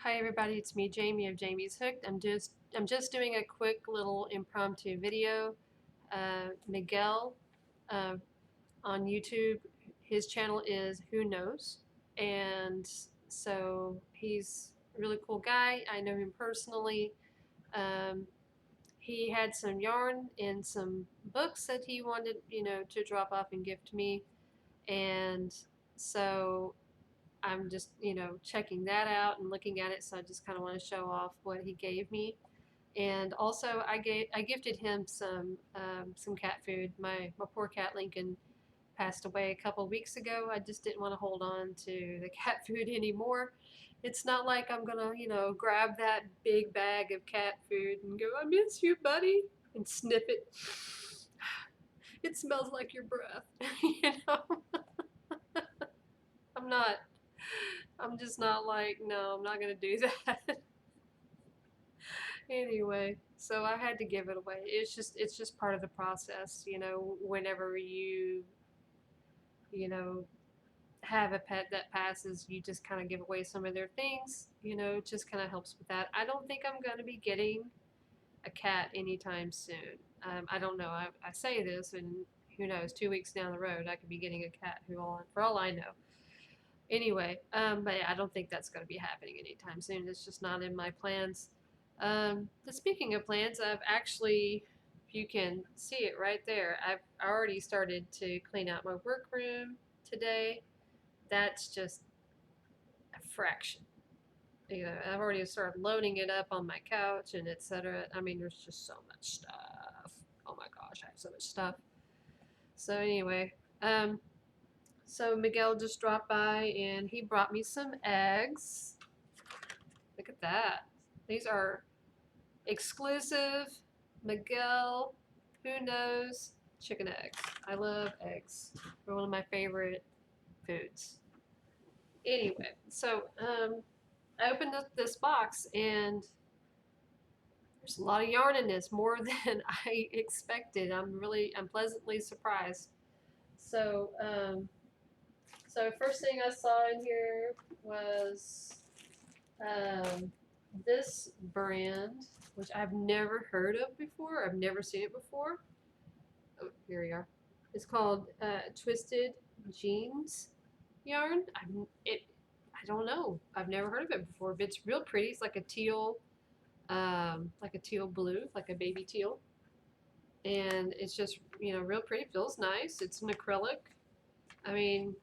Hi everybody, it's me Jamie of Jamie's Hooked. I'm just doing a quick little impromptu video. Miguel uh, on YouTube, his channel is Who Knows, and so he's a really cool guy. I know him personally. Um, he had some yarn and some books that he wanted, to drop off and gift me, and so I'm just, checking that out and looking at it. So I just kind of want to show off what he gave me. And also, I gifted him some cat food. My poor cat Lincoln passed away a couple of weeks ago. I just didn't want to hold on to the cat food anymore. It's not like I'm gonna, grab that big bag of cat food and go, "I miss you, buddy," and sniff it. It smells like your breath, you know. I'm not. I'm just not like, no, I'm not gonna do that. Anyway, so I had to give it away. It's just part of the process, whenever you know, have a pet that passes, you just kind of give away some of their things, it just kind of helps with that. I don't think I'm going to be getting a cat anytime soon. I don't know. I say this, and who knows, 2 weeks down the road, I could be getting a cat for all I know. Anyway, but yeah, I don't think that's going to be happening anytime soon. It's just not in my plans. But speaking of plans, I've actually, if you can see it right there, I've already started to clean out my workroom today. That's just a fraction. I've already started loading it up on my couch and etc. I mean, there's just so much stuff. Oh my gosh, I have so much stuff. So anyway, um, so Miguel just dropped by and he brought me some eggs. Look at that. These are exclusive Miguel, who knows, chicken eggs. I love eggs. They're one of my favorite foods. Anyway, so I opened up this box and there's a lot of yarn in this, more than I expected. I'm pleasantly surprised. So, first thing I saw in here was this brand, which I've never heard of before. I've never seen it before. Oh, here we are. It's called Twisted Jeans yarn. I don't know. I've never heard of it before, but it's real pretty. It's like a teal blue, like a baby teal, and it's just real pretty. Feels nice. It's an acrylic. I mean,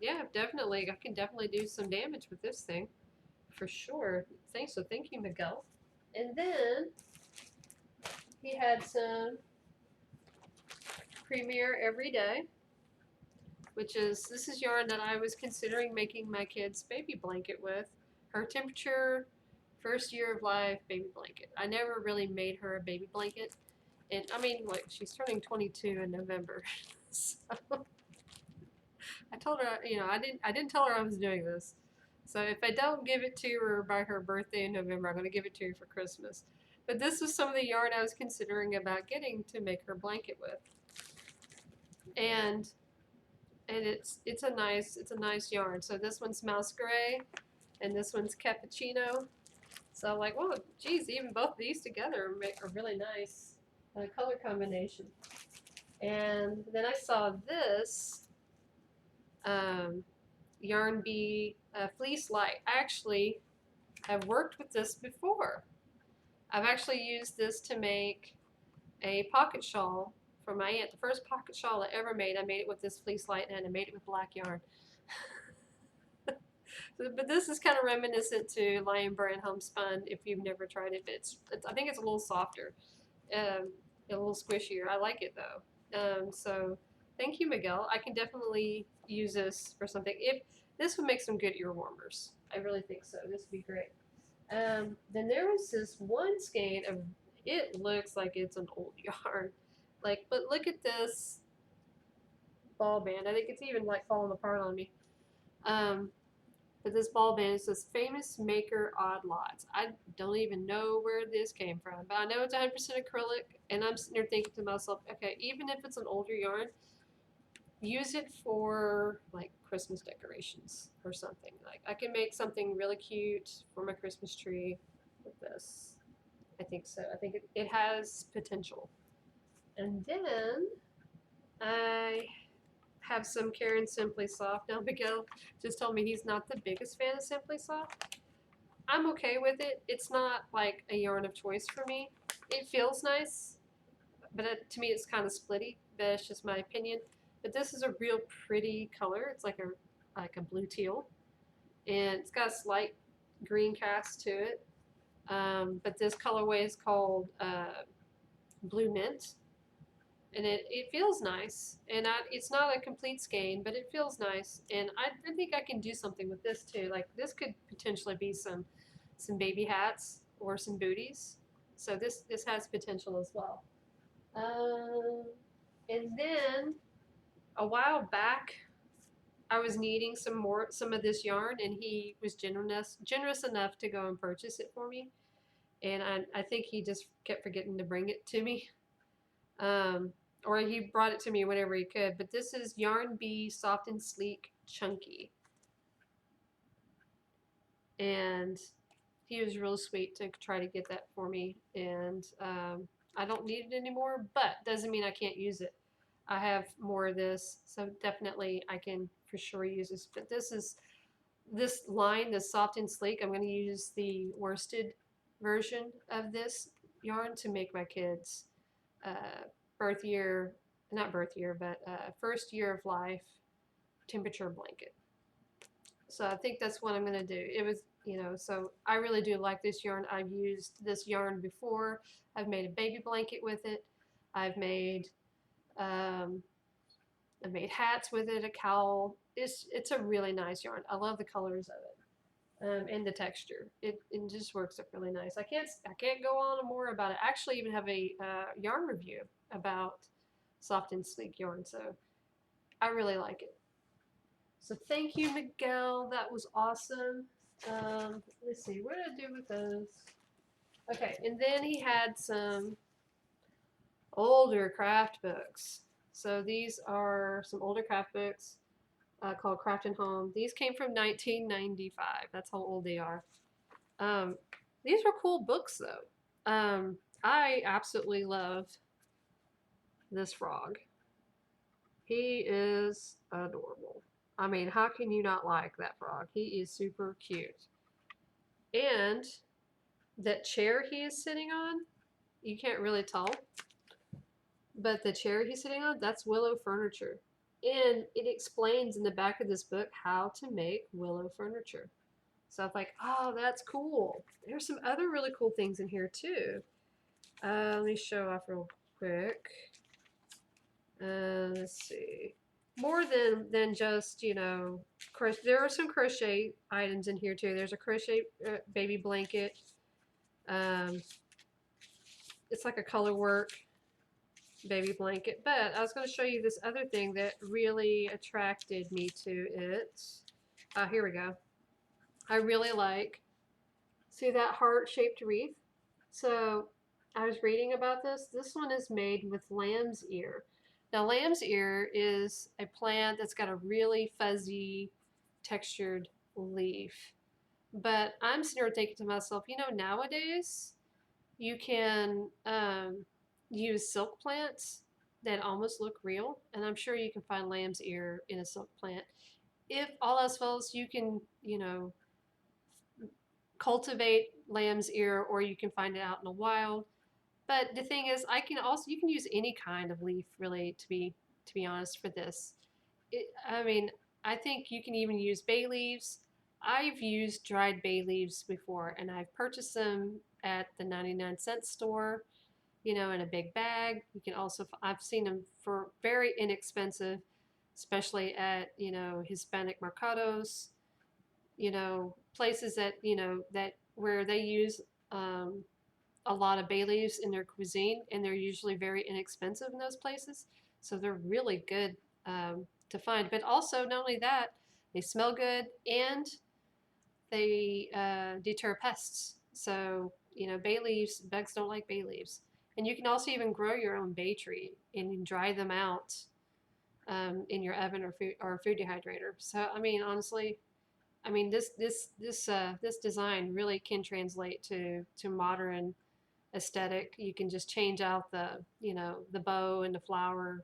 yeah, definitely. I can definitely do some damage with this thing, for sure. Thank you, Miguel. And then he had some Premier Everyday, this is yarn that I was considering making my kid's baby blanket with. Her temperature, first year of life baby blanket. I never really made her a baby blanket. And I mean, like, she's turning 22 in November. So I told her, I didn't tell her I was doing this. So if I don't give it to her by her birthday in November, I'm going to give it to her for Christmas. But this was some of the yarn I was considering about getting to make her blanket with. And it's a nice yarn. So this one's mouse gray, and this one's cappuccino. So I'm like, oh, geez, even both of these together make a really nice color combination. And then I saw this Yarn Bee Fleece Light. I actually have worked with this before. I've actually used this to make a pocket shawl for my aunt. The first pocket shawl I ever made, I made it with this fleece light and I made it with black yarn. But this is kind of reminiscent to Lion Brand Homespun if you've never tried it. But I think it's a little softer, a little squishier. I like it though. So thank you, Miguel. I can definitely use this for something. If this would make some good ear warmers, I really think so. This would be great. Then there was this one skein of. It looks like it's an old yarn, but look at this ball band. I think it's even like falling apart on me. Um, but this ball band says Famous Maker Odd Lots. I don't even know where this came from, but I know it's 100% acrylic, and I'm sitting there thinking to myself, okay, even if it's an older yarn, use it for like Christmas decorations or something. Like I can make something really cute for my Christmas tree with this. I think so. I think it has potential. And then I have some Karen Simply Soft. Now Miguel just told me he's not the biggest fan of Simply Soft. I'm okay with it. It's not like a yarn of choice for me. It feels nice, but to me it's kind of splitty. But it's just my opinion. But this is a real pretty color. It's like a blue teal, and it's got a slight green cast to it. But this colorway is called Blue Mint, and it feels nice. And it's not a complete skein, but it feels nice. And I think I can do something with this too. Like this could potentially be some baby hats or some booties. So this has potential as well. Um, and then a while back, I was needing some of this yarn, and he was generous enough to go and purchase it for me. And I think he just kept forgetting to bring it to me, um, or he brought it to me whenever he could. But this is Yarn Bee Soft and Sleek Chunky, and he was real sweet to try to get that for me. And I don't need it anymore, but doesn't mean I can't use it. I have more of this, so definitely I can for sure use this. But this line, this soft and sleek. I'm going to use the worsted version of this yarn to make my kids birth year, not birth year, but first year of life temperature blanket. So I think that's what I'm going to do. It was, so I really do like this yarn. I've used this yarn before. I've made a baby blanket with it. I've made um, I've made hats with it, a cowl. It's a really nice yarn. I love the colors of it, and the texture. It just works up really nice. I can't go on more about it. I actually even have a yarn review about soft and sleek yarn, so I really like it. So thank you, Miguel. That was awesome. Let's see, what did I do with those? Okay, and then he had some older craft books. So these are some older craft books called Craft and Home. These came from 1995. That's how old they are. Um, these were cool books, though. I absolutely love this frog. He is adorable. I mean, how can you not like that frog? He is super cute. And that chair he is sitting on, you can't really tell, but the chair he's sitting on, that's willow furniture. And it explains in the back of this book how to make willow furniture. So I'm like, oh, that's cool. There's some other really cool things in here too. Let me show off real quick. Let's see. More than just, crochet. There are some crochet items in here too. There's a crochet baby blanket. It's like a color work baby blanket. But I was going to show you this other thing that really attracted me to it. Here we go. I really like, see that heart-shaped wreath? So I was reading about this. This one is made with lamb's ear. Now, lamb's ear is a plant that's got a really fuzzy, textured leaf. But I'm sitting here thinking to myself, nowadays you can use silk plants that almost look real, and I'm sure you can find lamb's ear in a silk plant. If all else fails, you can, cultivate lamb's ear, or you can find it out in the wild. But the thing is, you can use any kind of leaf really to be honest for this. I mean, I think you can even use bay leaves. I've used dried bay leaves before, and I've purchased them at the 99-cent store, in a big bag. You can also, I've seen them for very inexpensive, especially at, Hispanic mercados, places that where they use a lot of bay leaves in their cuisine, and they're usually very inexpensive in those places. So they're really good to find. But also, not only that, they smell good, and they deter pests. So, bay leaves, bugs don't like bay leaves. And you can also even grow your own bay tree and dry them out in your oven or food dehydrator. So I mean, honestly, I mean this design really can translate to modern aesthetic. You can just change out the bow and the flower.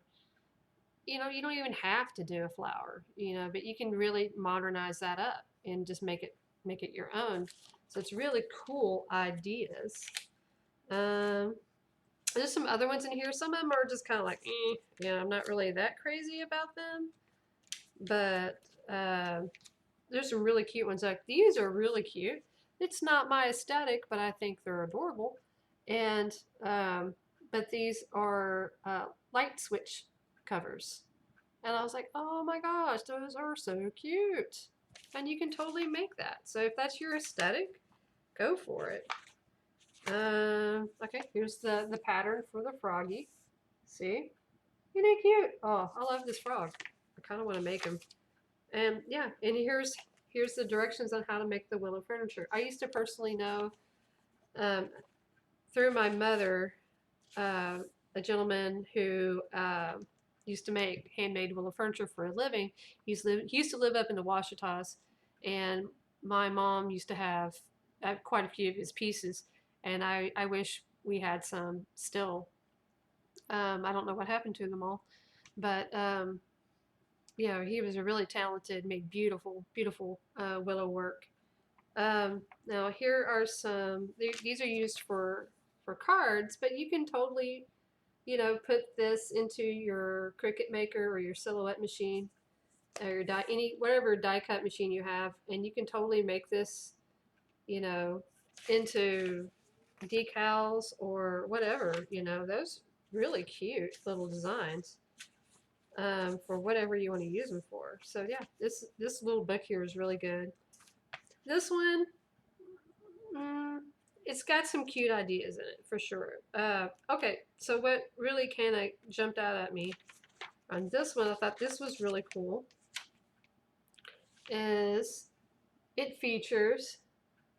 You don't even have to do a flower, but you can really modernize that up and just make it your own. So it's really cool ideas. Um, there's some other ones in here. Some of them are just kind of like, I'm not really that crazy about them. But there's some really cute ones. Like these are really cute. It's not my aesthetic, but I think they're adorable. And but these are light switch covers. And I was like, oh my gosh, those are so cute. And you can totally make that. So if that's your aesthetic, go for it. Okay, here's the pattern for the froggy. See? Isn't it cute? Oh, I love this frog. I kind of want to make him. And yeah, and here's the directions on how to make the willow furniture. I used to personally know um, through my mother uh, a gentleman who used to make handmade willow furniture for a living. He used to live up in the Washitas, and my mom used to have quite a few of his pieces, and I wish we had some still. I don't know what happened to them all, but he was a really talented, made beautiful, beautiful willow work. Now here are some. These are used for cards, but you can totally, put this into your Cricut maker or your silhouette machine or your whatever die cut machine you have, and you can totally make this, you know, into decals or whatever. Those really cute little designs for whatever you want to use them for. So yeah, this little book here is really good. This one, mm, it's got some cute ideas in it for sure. Okay, so what really kind of jumped out at me on this one, I thought this was really cool, is it features,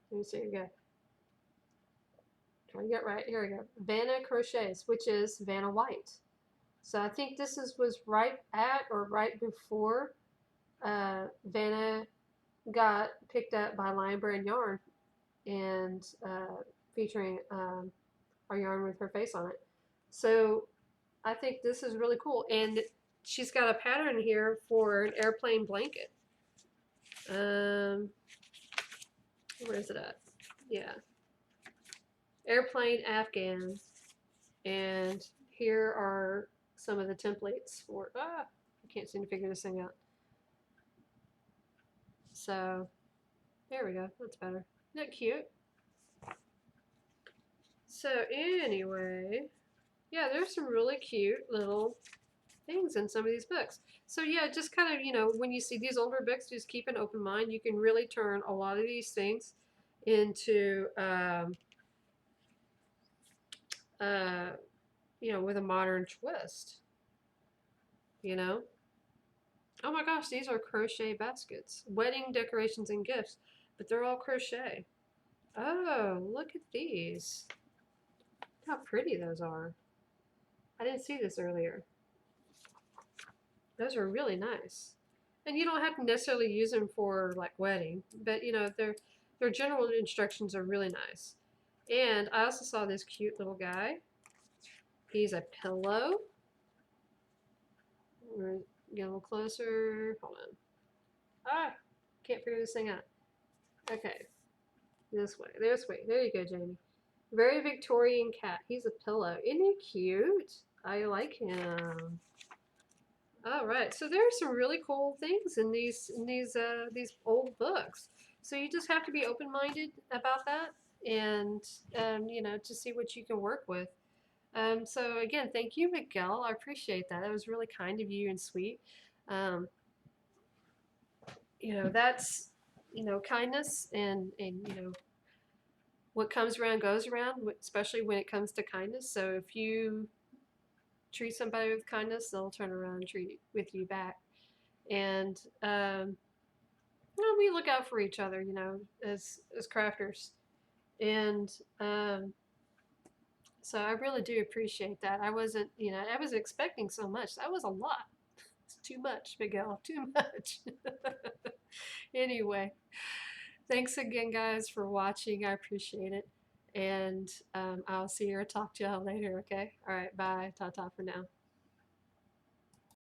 let me see again, try to get right, here we go, Vanna Crochets, which is Vanna White. So I think was right at or right before Vanna got picked up by Lion Brand Yarn and featuring our yarn with her face on it. So I think this is really cool. And she's got a pattern here for an airplane blanket. Where is it at? Yeah. Airplane Afghan. And here are some of the templates for, I can't seem to figure this thing out. So there we go. That's better. Isn't that cute? So anyway, yeah, there's some really cute little things in some of these books. So yeah, just kind of, when you see these older books, just keep an open mind. You can really turn a lot of these things into, with a modern twist, you know? Oh my gosh, these are crochet baskets. Wedding decorations and gifts, but they're all crochet. Oh, look at these. Look how pretty those are. I didn't see this earlier. Those are really nice. And you don't have to necessarily use them for like wedding, but their general instructions are really nice. And I also saw this cute little guy. He's a pillow. We're get a little closer. Hold on. Ah, can't figure this thing out. Okay, this way. This way. There you go, Jamie. Very Victorian cat. He's a pillow. Isn't he cute? I like him. All right, so there are some really cool things in these old books. So you just have to be open-minded about that, and to see what you can work with. So again, thank you, Miguel. I appreciate that. That was really kind of you and sweet. Um, that's kindness, and what comes around goes around, especially when it comes to kindness. So if you treat somebody with kindness, they'll turn around and treat with you back. And we look out for each other, as crafters. And so I really do appreciate that. I wasn't expecting so much. That was a lot. It's too much, Miguel, too much. Anyway, thanks again, guys, for watching. I appreciate it. And I'll see you or talk to y'all later, okay? All right, bye. Ta ta for now.